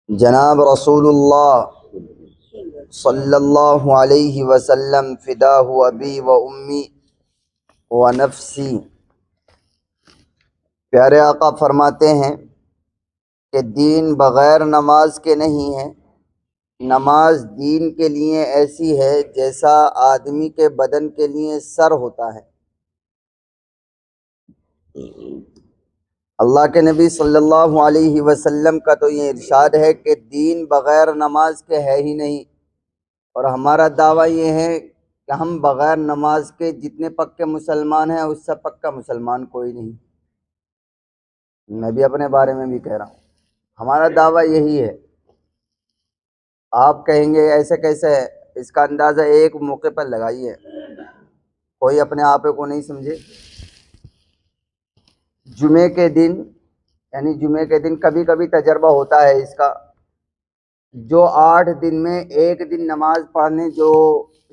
جناب رسول اللہ صلی اللہ علیہ وسلم فداہ ابی و امی و نفسی، پیارے آقا فرماتے ہیں کہ دین بغیر نماز کے نہیں ہے۔ نماز دین کے لیے ایسی ہے جیسا آدمی کے بدن کے لیے سر ہوتا ہے۔ اللہ کے نبی صلی اللہ علیہ وسلم کا تو یہ ارشاد ہے کہ دین بغیر نماز کے ہے ہی نہیں، اور ہمارا دعویٰ یہ ہے کہ ہم بغیر نماز کے جتنے پکے مسلمان ہیں اس سے پکا مسلمان کوئی نہیں۔ میں بھی اپنے بارے میں بھی کہہ رہا ہوں، ہمارا دعویٰ یہی ہے۔ آپ کہیں گے ایسے کیسے ہے؟ اس کا اندازہ ایک موقع پر لگائیے، کوئی اپنے آپ کو نہیں سمجھے۔ جمعے کے دن، یعنی جمعے کے دن کبھی کبھی تجربہ ہوتا ہے اس کا، جو 8 دن میں ایک دن نماز پڑھنے جو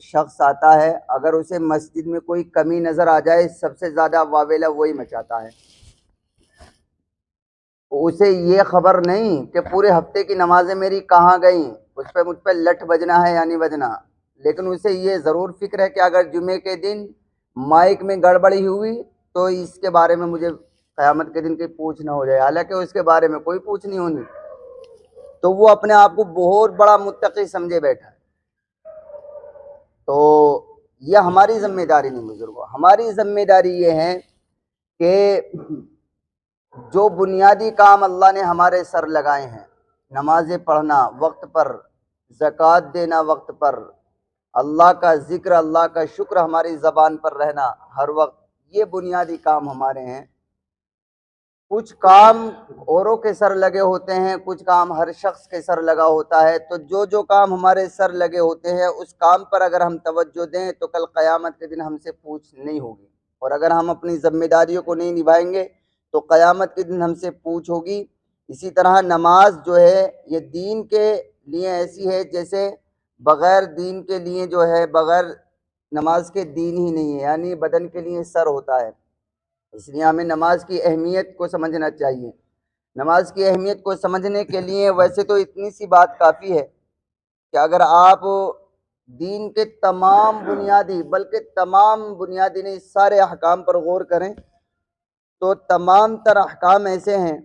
شخص آتا ہے، اگر اسے مسجد میں کوئی کمی نظر آ جائے، سب سے زیادہ واویلا وہی مچاتا ہے۔ اسے یہ خبر نہیں کہ پورے ہفتے کی نمازیں میری کہاں گئیں، اس پہ مجھ پہ لٹھ بجنا ہے یا نہیں بجنا، لیکن اسے یہ ضرور فکر ہے کہ اگر جمعے کے دن مائک میں گڑبڑی ہوئی تو اس کے بارے میں مجھے قیامت کے دن کی پوچھ نہ ہو جائے، حالانکہ اس کے بارے میں کوئی پوچھ نہیں ہونی، تو وہ اپنے آپ کو بہت بڑا متقی سمجھے بیٹھا ہے۔ تو یہ ہماری ذمہ داری نہیں بزرگوں، ہماری ذمہ داری یہ ہے کہ جو بنیادی کام اللہ نے ہمارے سر لگائے ہیں، نمازیں پڑھنا وقت پر، زکوٰۃ دینا وقت پر، اللہ کا ذکر، اللہ کا شکر ہماری زبان پر رہنا ہر وقت، یہ بنیادی کام ہمارے ہیں۔ کچھ کام اوروں کے سر لگے ہوتے ہیں، کچھ کام ہر شخص کے سر لگا ہوتا ہے، تو جو کام ہمارے سر لگے ہوتے ہیں اس کام پر اگر ہم توجہ دیں تو کل قیامت کے دن ہم سے پوچھ نہیں ہوگی، اور اگر ہم اپنی ذمہ داریوں کو نہیں نبھائیں گے تو قیامت کے دن ہم سے پوچھ ہوگی۔ اسی طرح نماز جو ہے یہ دین کے لیے ایسی ہے جیسے بغیر دین کے لیے جو ہے، بغیر نماز کے دین ہی نہیں ہے، یعنی بدن کے لیے سر ہوتا ہے۔ اس لیے ہمیں نماز کی اہمیت کو سمجھنا چاہیے۔ نماز کی اہمیت کو سمجھنے کے لیے ویسے تو اتنی سی بات کافی ہے کہ اگر آپ دین کے تمام بنیادی، بلکہ تمام بنیادی نہیں سارے احکام پر غور کریں تو تمام تر احکام ایسے ہیں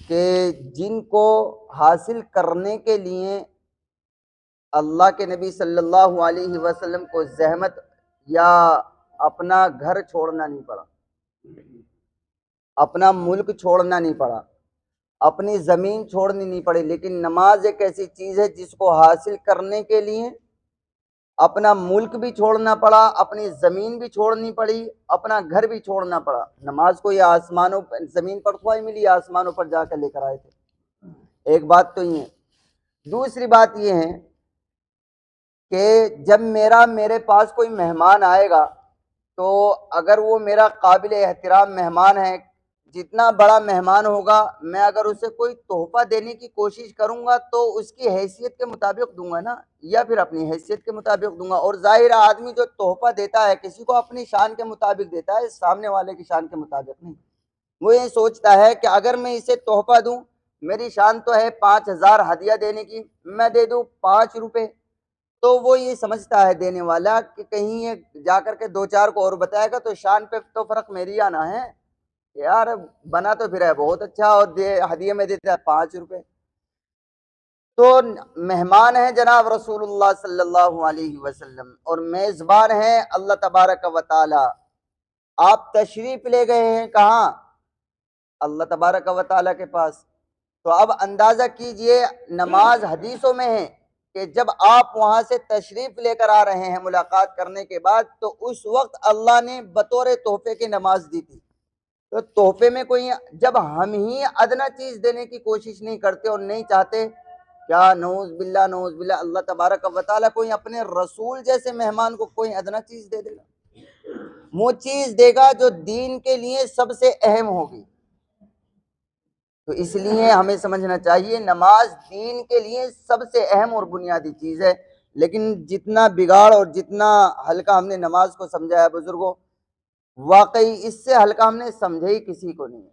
کہ جن کو حاصل کرنے کے لیے اللہ کے نبی صلی اللہ علیہ وسلم کو زحمت یا اپنا گھر چھوڑنا نہیں پڑا، اپنا ملک چھوڑنا نہیں پڑا، اپنی زمین چھوڑنی نہیں پڑی، لیکن نماز ایک ایسی چیز ہے جس کو حاصل کرنے کے لیے اپنا ملک بھی چھوڑنا پڑا، اپنی زمین بھی چھوڑنی پڑی، اپنا گھر بھی چھوڑنا پڑا۔ نماز کو یہ آسمانوں پر، زمین پر تھوڑی ملی، آسمانوں پر جا کر لے کر آئے تھے۔ ایک بات تو یہ ہے۔ دوسری بات یہ ہے کہ جب میرے پاس کوئی مہمان آئے گا تو اگر وہ میرا قابل احترام مہمان ہے، جتنا بڑا مہمان ہوگا، میں اگر اسے کوئی تحفہ دینے کی کوشش کروں گا تو اس کی حیثیت کے مطابق دوں گا نا، یا پھر اپنی حیثیت کے مطابق دوں گا۔ اور ظاہر آدمی جو تحفہ دیتا ہے کسی کو اپنی شان کے مطابق دیتا ہے، سامنے والے کی شان کے مطابق نہیں۔ وہ یہ سوچتا ہے کہ اگر میں اسے تحفہ دوں، میری شان تو ہے 5,000 ہدیہ دینے کی، میں دے دوں 5 روپے، تو وہ یہ سمجھتا ہے دینے والا کہ کہیں یہ جا کر کے 2-4 کو اور بتائے گا تو شان پہ تو فرق میری آنا ہے، یار بنا تو پھر ہے بہت اچھا اور ہدیے میں دیتا ہے 5 روپے۔ تو مہمان ہیں جناب رسول اللہ صلی اللہ علیہ وسلم، اور میزبان ہیں اللہ تبارک و تعالی۔ آپ تشریف لے گئے ہیں کہاں؟ اللہ تبارک و تعالی کے پاس۔ تو اب اندازہ کیجئے، نماز حدیثوں میں ہے کہ جب آپ وہاں سے تشریف لے کر آ رہے ہیں ملاقات کرنے کے بعد، تو اس وقت اللہ نے بطور تحفے کی نماز دی تھی۔ تو تحفے میں کوئی، جب ہم ہی ادنا چیز دینے کی کوشش نہیں کرتے اور نہیں چاہتے، کیا نعوذ باللہ نعوذ باللہ اللہ تبارک و تعالیٰ کوئی اپنے رسول جیسے مہمان کو کوئی ادنا چیز دے دے گا؟ وہ چیز دے گا جو دین کے لیے سب سے اہم ہوگی۔ تو اس لیے ہمیں سمجھنا چاہیے نماز دین کے لیے سب سے اہم اور بنیادی چیز ہے، لیکن جتنا بگاڑ اور جتنا ہلکا ہم نے نماز کو سمجھا ہے بزرگوں، واقعی اس سے ہلکا ہم نے سمجھے ہی کسی کو نہیں ہے۔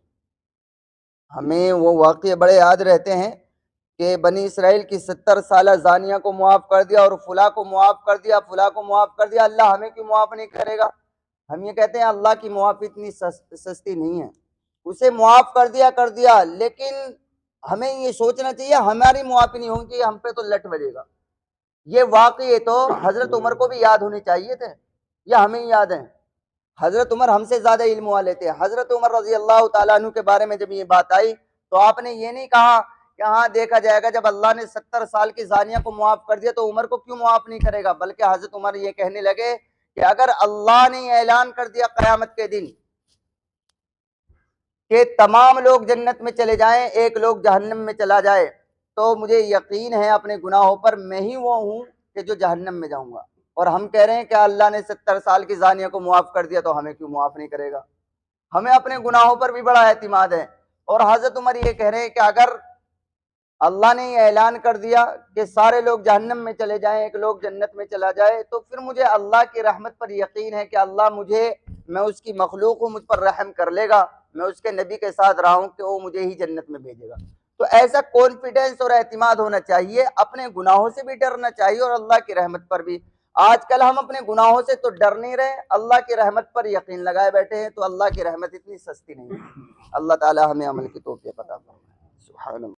ہمیں وہ واقعے بڑے یاد رہتے ہیں کہ بنی اسرائیل کی 70 سالہ زانیہ کو معاف کر دیا اور فلاں کو معاف کر دیا، فلاں کو معاف کر دیا، اللہ ہمیں کیوں معاف نہیں کرے گا؟ ہم یہ کہتے ہیں اللہ کی معافی اتنی سستی نہیں ہے، اسے معاف کر دیا، لیکن ہمیں یہ سوچنا چاہیے ہماری معافی نہیں ہوگی، ہم پہ تو لٹ بجے گا۔ یہ واقعی تو حضرت عمر کو بھی یاد ہونی چاہیے تھے، یا ہمیں یاد ہیں؟ حضرت عمر ہم سے زیادہ علم والے تھے۔ حضرت عمر رضی اللہ تعالیٰ عنہ کے بارے میں جب یہ بات آئی تو آپ نے یہ نہیں کہا کہ ہاں دیکھا جائے گا جب اللہ نے 70 سال کی زانیہ کو معاف کر دیا تو عمر کو کیوں معاف نہیں کرے گا، بلکہ حضرت عمر یہ کہنے لگے کہ اگر اللہ نے اعلان کر دیا قیامت کے دن کہ تمام لوگ جنت میں چلے جائیں، ایک لوگ جہنم میں چلا جائے، تو مجھے یقین ہے اپنے گناہوں پر میں ہی وہ ہوں کہ جو جہنم میں جاؤں گا۔ اور ہم کہہ رہے ہیں کہ اللہ نے 70 سال کی زانیہ کو معاف کر دیا تو ہمیں کیوں معاف نہیں کرے گا؟ ہمیں اپنے گناہوں پر بھی بڑا اعتماد ہے۔ اور حضرت عمر یہ کہہ رہے ہیں کہ اگر اللہ نے یہ اعلان کر دیا کہ سارے لوگ جہنم میں چلے جائیں، ایک لوگ جنت میں چلا جائے، تو پھر مجھے اللہ کی رحمت پر یقین ہے کہ اللہ میں اس کی مخلوق ہوں، مجھ پر رحم کر لے گا، میں اس کے نبی کے ساتھ رہا ہوں کہ وہ مجھے ہی جنت میں بھیجے گا۔ تو ایسا کانفیڈنس اور اعتماد ہونا چاہیے، اپنے گناہوں سے بھی ڈرنا چاہیے اور اللہ کی رحمت پر بھی۔ آج کل ہم اپنے گناہوں سے تو ڈر نہیں رہے، اللہ کی رحمت پر یقین لگائے بیٹھے ہیں، تو اللہ کی رحمت اتنی سستی نہیں ہے۔ اللہ تعالی ہمیں عمل کی توفیق عطا فرمائے۔ سبحان اللہ۔